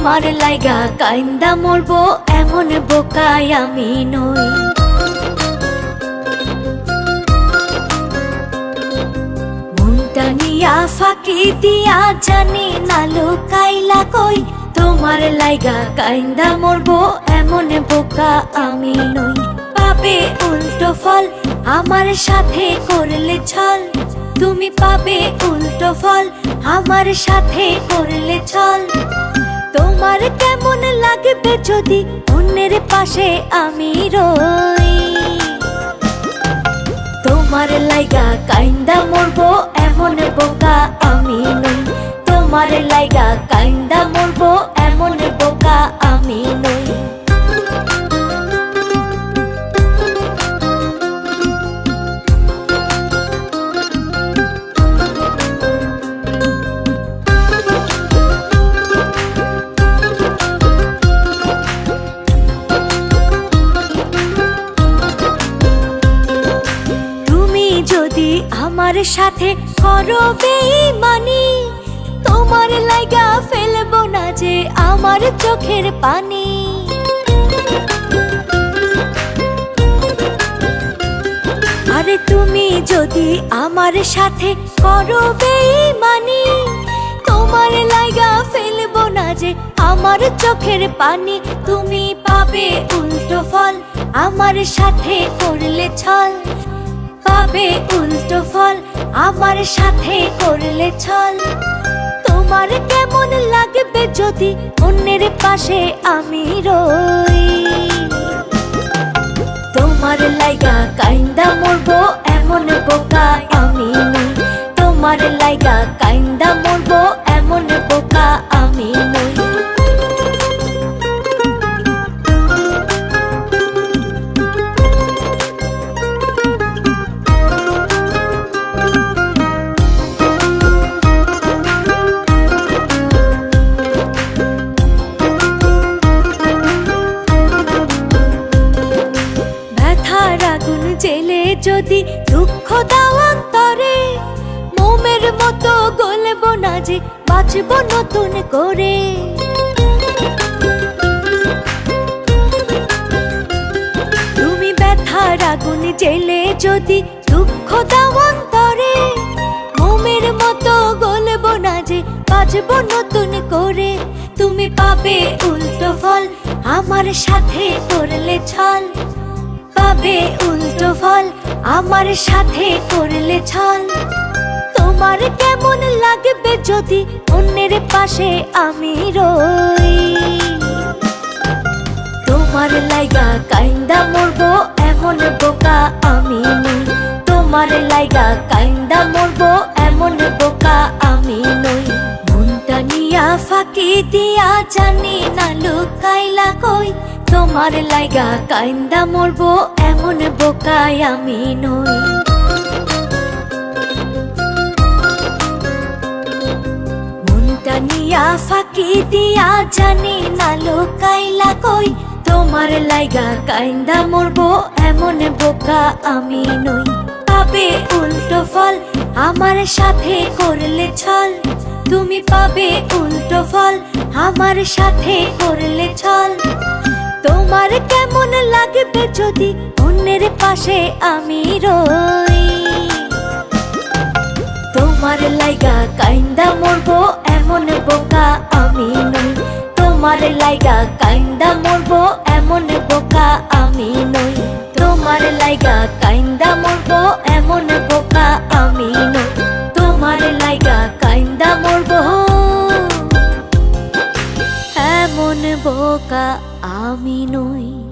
তোমার লাইগা কাইন্দা মরবো এমন বোকাই আমি নই। মনটা নিয়া ফাঁকি দিয়া জানি না লুকাইলা কই, তোমার লাইগা কাইন্দা মরবো এমন বোকা আমি নই। পাবে উল্টো ফল আমার সাথে করলে ছল, তুমি পাবে উল্টো ফল আমার সাথে করলে ছল। তোমার কেমন লাগবে যদি অন্যের পাশে আমি রই, তোমার লাইগা কাইন্দা মরবো এমন বোকা আমি নই। তোমার লাইগা কাইন্দা মরবো এমন বোকা আমি নই। যদি আমার সাথে করো বেঈমানি, তোমার লাইগা ফেলবো না যে আমার চোখের পানি। আরে তুমি যদি আমার সাথে করো বেঈমানি, তোমার লাইগা ফেলবো না যে আমার চোখের পানি। তুমি পাবে উল্টো ফল আমার সাথে করলে ছল, পাবে উল্টো ফল আমার সাথে করলে ছল। তোমার কেমন লাগবে যদি অন্যের পাশে আমি রই, তোমার লাইগা কাইন্দা মরবো এমন বোকা আমি নই। তোমার লাইগা কাইন্দা মরবো এমন বোকা আমি নই। জেলে যদি দুঃখ দাও অন্তরে, মোমের মতো গলবো না যে বাঁচবো নতুন করে। তুমি ব্যথার আগুন জেলে যদি দুঃখ দাও অন্তরে, মোমের মতো গলবো না যে বাঁচবো নতুন করে। তুমি পাবে উল্টো ফল আমার সাথে করলে ছল, পাবে উল্টো ফল আমার সাথে করলে ছল। তোমার কেমন লাগবে যদি অন্যের পাশে আমি রই, তোমার লাইগা কাইন্দা মরবো এমন বোকা আমি নই। তোমার লাইগা কাইন্দা মরবো এমন বোকা আমি নই। মনটা নিয়া ফাঁকি দিয়া জানি না লুকাইলা কই, তোমার লাইগা কাইন্দা মরবো এমন বোকাই আমি নই। মনটা নিয়া ফাঁকি দিয়া জানি না লুকাইলা কই, তোমার লাইগা কাইন্দা মরবো এমন বোকা আমি নই। পাবে উল্টো ফল আমার সাথে করলে ছল, তুমি পাবে উল্টো ফল আমার সাথে করলে ছল। তোমার কেমন লাগবে যদি অন্যের পাশে আমি রই, তোমার লাইগা কাইন্দা মরবো এমন বোকা আমি নই। তোমার লাইগা কাইন্দা মরবো এমন বোকা আমি নই। তোমার লাইগা কাইন্দা মরবো এমন বোকা আমি নই। তোমার লাইগা কাইন্দা মরবো এমন বোকা আমি নই।